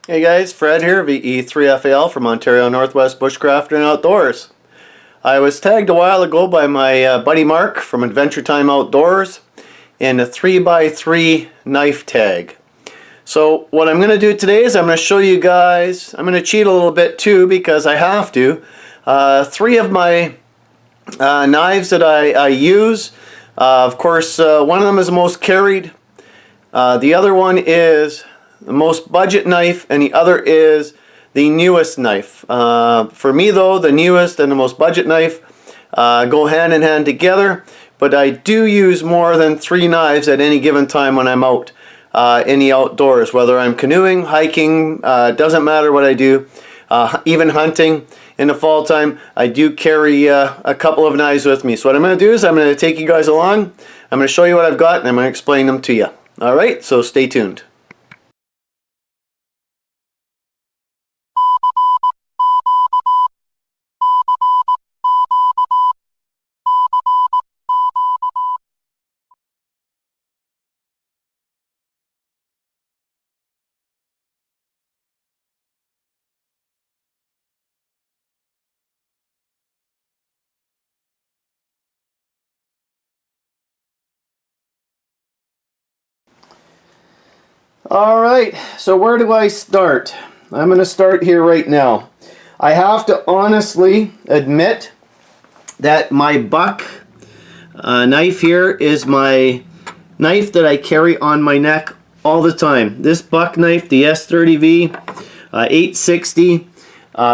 Hey guys, Fred here, VE3FAL from Ontario Northwest Bushcraft and Outdoors. I was tagged a while ago by my buddy Mark from Adventure Time Outdoors in a 3x3 knife tag. So what I'm going to do today is I'm going to show you guys, I'm going to cheat a little bit too because I have to, three of my knives that I use. Of course, one of them is the most carried, the other one is the most budget knife, and the other is the newest knife. For me though, the newest and the most budget knife go hand in hand together, but I do use more than 3 knives at any given time when I'm out in the outdoors, whether I'm canoeing, hiking, doesn't matter what I do, even hunting in the fall time. I do carry a couple of knives with me. So what I'm going to do is I'm going to take you guys along, I'm going to show you what I've got, and I'm going to explain them to you. Alright, so stay tuned. Alright, so where do I start? I'm going to start here right now. I have to honestly admit that my buck knife here is my knife that I carry on my neck all the time. This buck knife, the S30V 860,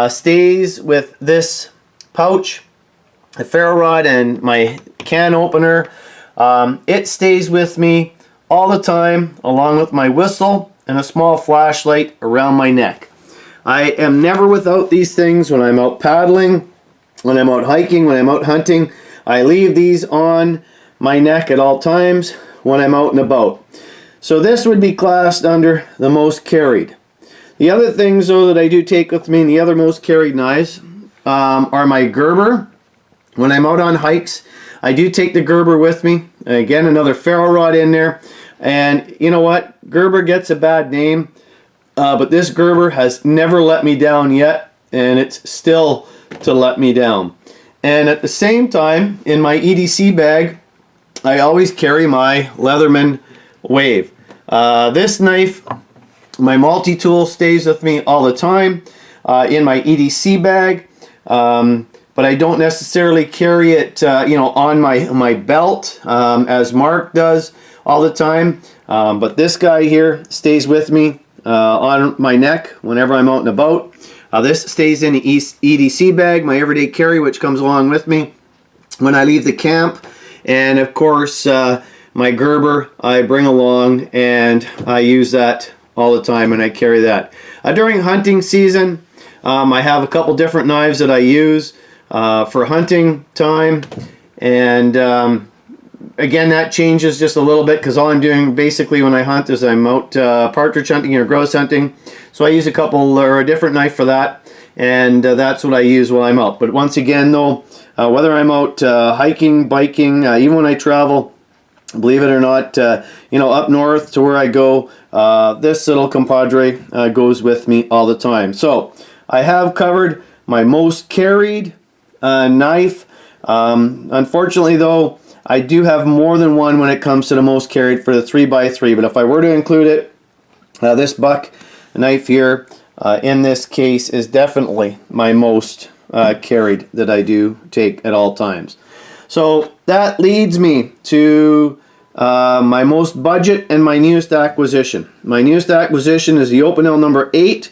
stays with this pouch, a ferro rod, and my can opener. It stays with me all the time, along with my whistle and a small flashlight around my neck. I am never without these things when I'm out paddling, when I'm out hiking, when I'm out hunting. I leave these on my neck at all times when I'm out and about. So this would be classed under the most carried. The other things though that I do take with me in the other most carried knives are my Gerber. When I'm out on hikes, I do take the Gerber with me. Again, another ferro rod in there. And you know what? Gerber gets a bad name, but this Gerber has never let me down yet, and it's still to let me down. And at the same time, in my EDC bag, I always carry my Leatherman Wave. This knife, my multi-tool, stays with me all the time in my EDC bag. But I don't necessarily carry it, on my belt as Mark does all the time. But this guy here stays with me on my neck whenever I'm out and about. This stays in the EDC bag, my everyday carry, which comes along with me when I leave the camp. And of course, my Gerber I bring along, and I use that all the time, and I carry that. During hunting season, I have a couple different knives that I use for hunting time, and again, that changes just a little bit because all I'm doing basically when I hunt is I'm out partridge hunting or grouse hunting. So I use a couple or a different knife for that, and that's what I use while I'm out. But once again though, whether I'm out hiking, biking, even when I travel, believe it or not, up north to where I go, this little compadre goes with me all the time. So I have covered my most carried knife. Unfortunately though, I do have more than one when it comes to the most carried for the 3x3, but if I were to include it, this buck knife here in this case is definitely my most carried that I do take at all times. So that leads me to my most budget and my newest acquisition. My newest acquisition is the Opinel number 8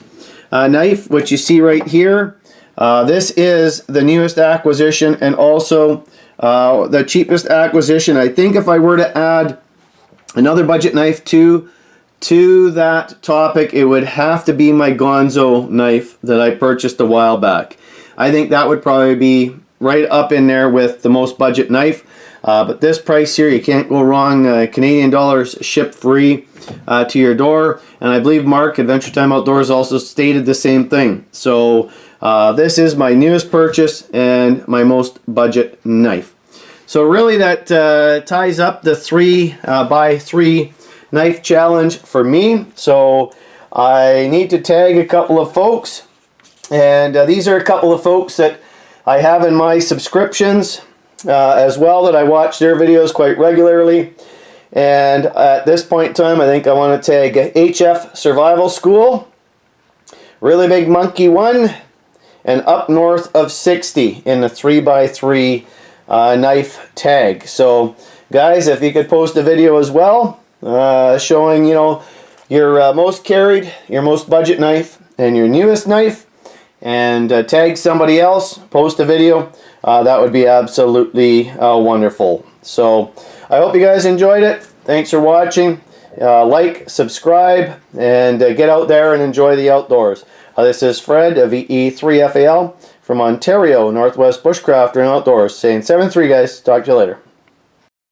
knife, which you see right here. This is the newest acquisition and also the cheapest acquisition. I think if I were to add another budget knife to that topic, it would have to be my Gonzo knife that I purchased a while back. I think that would probably be right up in there with the most budget knife. But this price here, you can't go wrong. Canadian dollars shipped free to your door. And I believe Mark, Adventure Time Outdoors, also stated the same thing. So this is my newest purchase and my most budget knife. So really that ties up the 3x3 knife challenge for me. So I need to tag a couple of folks, and these are a couple of folks that I have in my subscriptions as well, that I watch their videos quite regularly. And at this point in time, I think I want to tag HF Survival School, Really Big Monkey 1, and Up North of 60 in the 3x3 knife tag. So guys, if you could post a video as well showing, you know, your most carried, your most budget knife, and your newest knife, and tag somebody else, post a video, that would be absolutely wonderful. So I hope you guys enjoyed it. Thanks for watching. Like, subscribe, and get out there and enjoy the outdoors. This is Fred of E3FAL from Ontario, Northwest Bushcrafter and Outdoors, saying 7-3 guys. Talk to you later.